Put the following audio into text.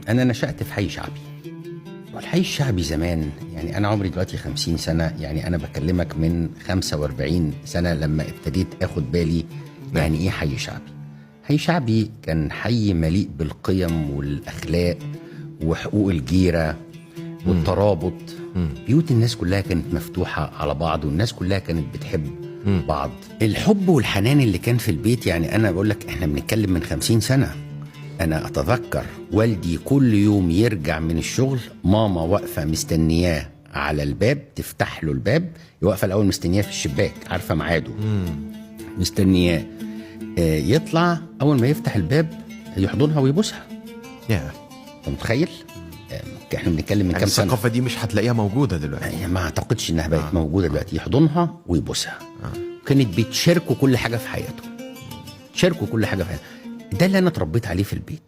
أنا نشأت في حي شعبي. والحي الشعبي زمان، يعني أنا عمري دلوقتي 50 سنة، يعني أنا بكلمك من 45 سنة لما ابتديت أخد بالي يعني إيه حي شعبي. حي شعبي كان حي مليء بالقيم والأخلاق وحقوق الجيرة والترابط. بيوت الناس كلها كانت مفتوحة على بعض، والناس كلها كانت بتحب بعض. الحب والحنان اللي كان في البيت، يعني أنا بقول لك إحنا بنتكلم من 50 سنة. أنا أتذكر والدي كل يوم يرجع من الشغل، ماما واقفة مستنياه على الباب، تفتح له الباب، واقفة الأول مستنياه في الشباك، عارفة ميعاده، مستنياه يطلع، أول ما يفتح الباب يحضنها ويبوسها. أنت متخيل؟ احنا بنتكلم من يعني كام سنة. الثقافة دي مش هتلاقيها موجودة دلوقتي. يعني ما اعتقدش انها بقت موجودة دلوقتي. يحضنها ويبوسها. كانت بتشاركوا كل حاجة في حياته، شاركوا كل حاجة في حياته. ده اللي انا اتربيت عليه في البيت.